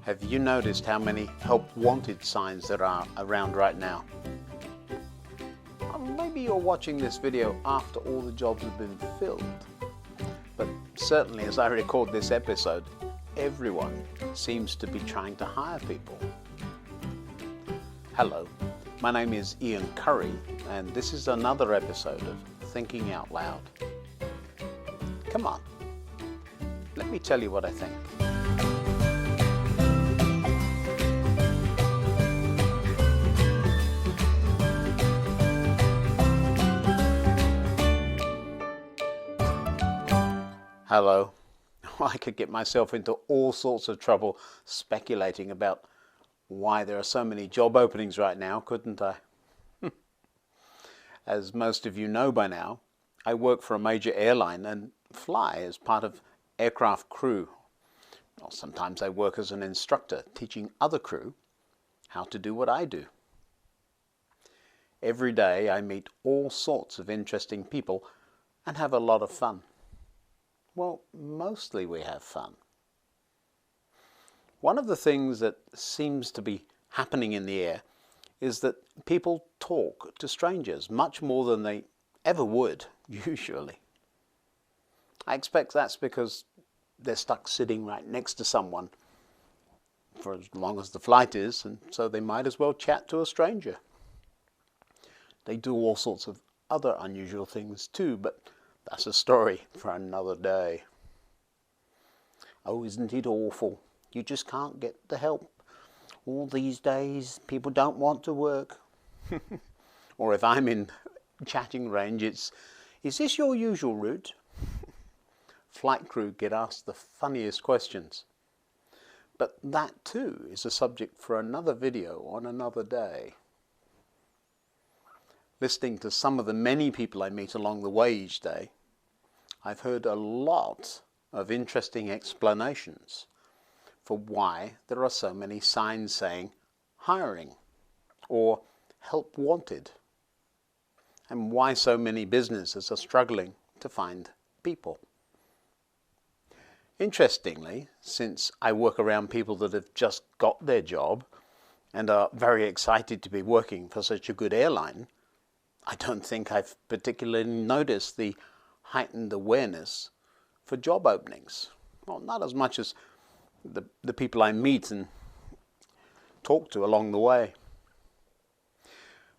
Have you noticed how many help wanted signs there are around right now? Maybe you're watching this video after all the jobs have been filled, but certainly as I record this episode, everyone seems to be trying to hire people. Hello, my name is Ian Currey, and this is another episode of Thinking Out Loud. Come on, let me tell you what I think. Hello. I could get myself into all sorts of trouble speculating about why there are so many job openings right now, couldn't I? As most of you know by now, I work for a major airline and fly as part of aircraft crew. Or sometimes I work as an instructor, teaching other crew how to do what I do. Every day I meet all sorts of interesting people and have a lot of fun. Well, mostly we have fun. One of the things that seems to be happening in the air is that people talk to strangers much more than they ever would, usually. I expect that's because they're stuck sitting right next to someone for as long as the flight is, and so they might as well chat to a stranger. They do all sorts of other unusual things too, but that's a story for another day. Oh, isn't it awful? You just can't get the help. All these days, people don't want to work. Or if I'm in chatting range, is this your usual route? Flight crew get asked the funniest questions. But that too is a subject for another video on another day. Listening to some of the many people I meet along the way each day, I've heard a lot of interesting explanations for why there are so many signs saying hiring or help wanted, and why so many businesses are struggling to find people. Interestingly, since I work around people that have just got their job and are very excited to be working for such a good airline, I don't think I've particularly noticed the heightened awareness for job openings. Well, not as much as the people I meet and talk to along the way.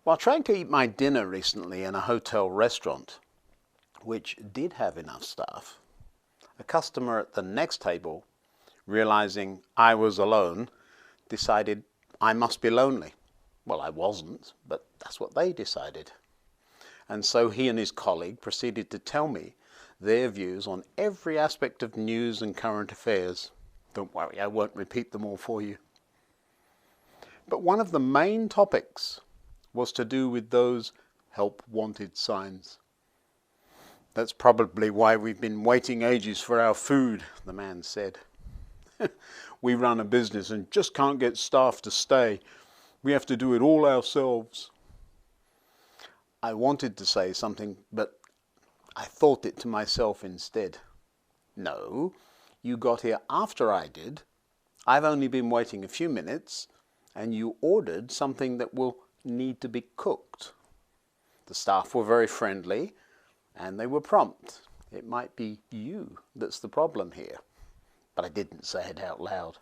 While trying to eat my dinner recently in a hotel restaurant, which did have enough staff, a customer at the next table, realizing I was alone, decided I must be lonely. Well, I wasn't, but that's what they decided. And so he and his colleague proceeded to tell me their views on every aspect of news and current affairs. Don't worry, I won't repeat them all for you. But one of the main topics was to do with those help wanted signs. That's probably why we've been waiting ages for our food, the man said. We run a business and just can't get staff to stay. We have to do it all ourselves. I wanted to say something, but I thought it to myself instead. No, you got here after I did. I've only been waiting a few minutes, and you ordered something that will need to be cooked. The staff were very friendly, and they were prompt. It might be you that's the problem here. But I didn't say it out loud.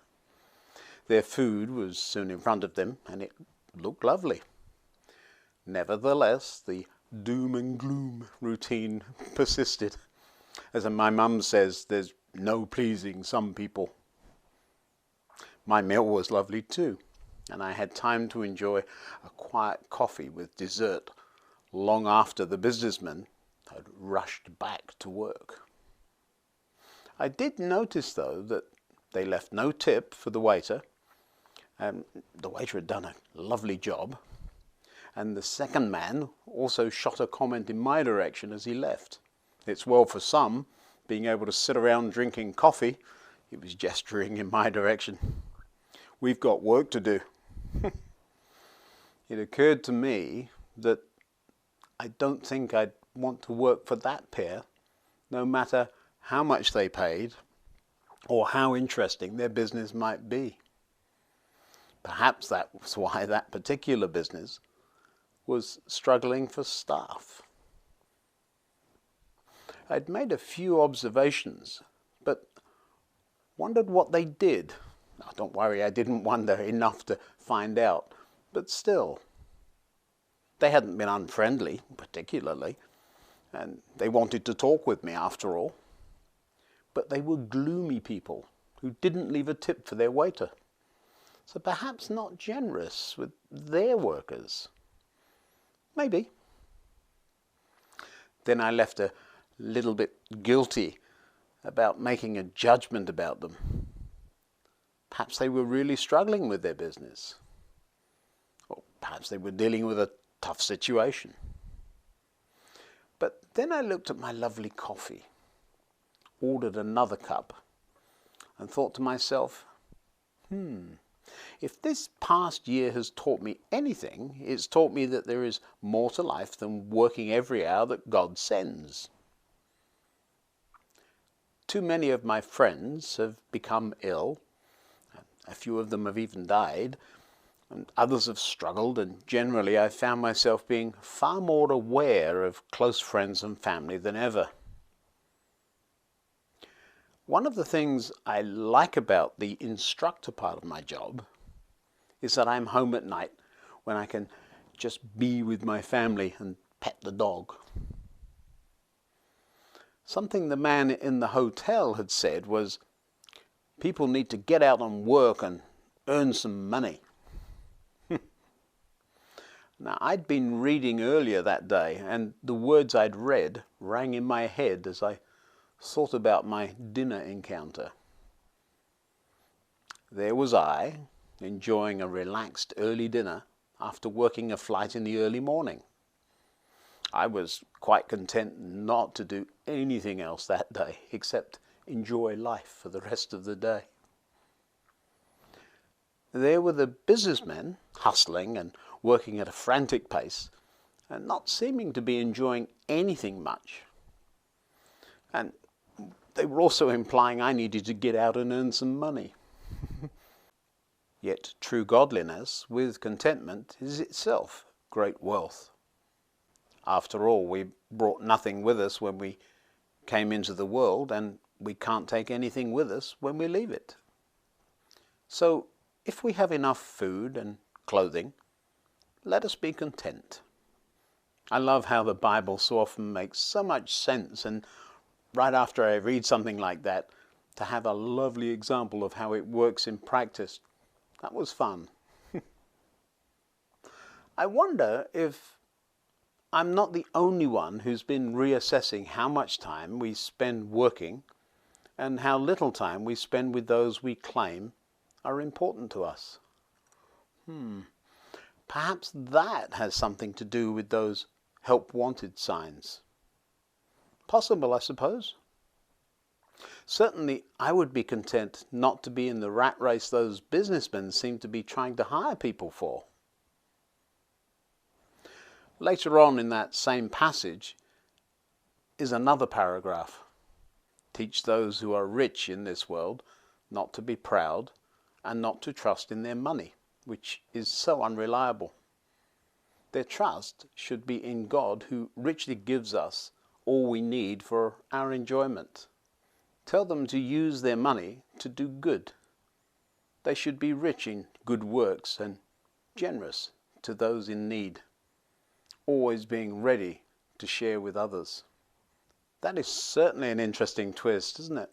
Their food was soon in front of them, and it looked lovely. Nevertheless, the doom and gloom routine persisted. As my mum says, there's no pleasing some people. My meal was lovely too, and I had time to enjoy a quiet coffee with dessert long after the businessmen had rushed back to work. I did notice, though, that they left no tip for the waiter. The waiter had done a lovely job. And the second man also shot a comment in my direction as he left. It's well for some, being able to sit around drinking coffee. He was gesturing in my direction. We've got work to do. It occurred to me that I don't think I'd want to work for that pair, no matter how much they paid or how interesting their business might be. Perhaps that was why that particular business was struggling for staff. I'd made a few observations, but wondered what they did. Now, don't worry, I didn't wonder enough to find out, but still. They hadn't been unfriendly, particularly, and they wanted to talk with me after all. But they were gloomy people who didn't leave a tip for their waiter. So perhaps not generous with their workers. Maybe. Then I left a little bit guilty about making a judgment about them. Perhaps they were really struggling with their business. Or perhaps they were dealing with a tough situation. But then I looked at my lovely coffee, ordered another cup, and thought to myself, if this past year has taught me anything, it's taught me that there is more to life than working every hour that God sends. Too many of my friends have become ill. A few of them have even died, and others have struggled, and generally I found myself being far more aware of close friends and family than ever. One of the things I like about the instructor part of my job is that I'm home at night when I can just be with my family and pet the dog. Something the man in the hotel had said was, people need to get out and work and earn some money. Now, I'd been reading earlier that day, and the words I'd read rang in my head as I thought about my dinner encounter. There was I, enjoying a relaxed early dinner after working a flight in the early morning. I was quite content not to do anything else that day except enjoy life for the rest of the day. There were the businessmen hustling and working at a frantic pace and not seeming to be enjoying anything much. And they were also implying I needed to get out and earn some money. Yet true godliness with contentment is itself great wealth. After all, we brought nothing with us when we came into the world, and we can't take anything with us when we leave it. So, if we have enough food and clothing, let us be content. I love how the Bible so often makes so much sense, and right after I read something like that, to have a lovely example of how it works in practice, that was fun. I wonder if I'm not the only one who's been reassessing how much time we spend working and how little time we spend with those we claim are important to us. Perhaps that has something to do with those help wanted signs. Possible, I suppose. Certainly, I would be content not to be in the rat race those businessmen seem to be trying to hire people for. Later on in that same passage is another paragraph. Teach those who are rich in this world not to be proud and not to trust in their money, which is so unreliable. Their trust should be in God, who richly gives us all we need for our enjoyment. Tell them to use their money to do good. They should be rich in good works and generous to those in need, always being ready to share with others. That is certainly an interesting twist, isn't it?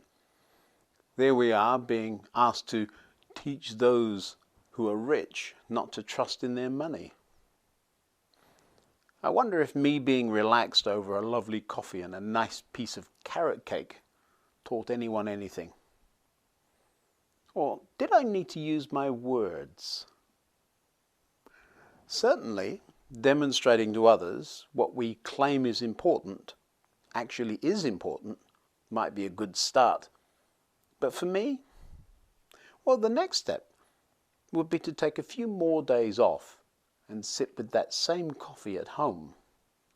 There we are, being asked to teach those who are rich not to trust in their money. I wonder if me being relaxed over a lovely coffee and a nice piece of carrot cake taught anyone anything. Or did I need to use my words? Certainly, demonstrating to others what we claim is important actually is important might be a good start. But for me, well, the next step would be to take a few more days off and sit with that same coffee at home,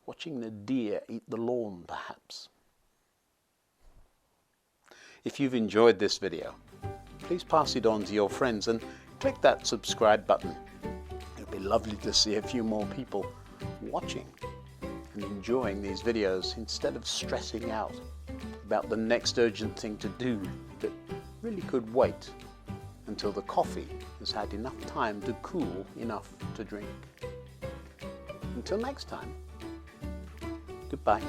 watching the deer eat the lawn, perhaps. If you've enjoyed this video, please pass it on to your friends and click that subscribe button. It'd be lovely to see a few more people watching and enjoying these videos instead of stressing out about the next urgent thing to do that really could wait until the coffee has had enough time to cool enough to drink. Until next time, goodbye.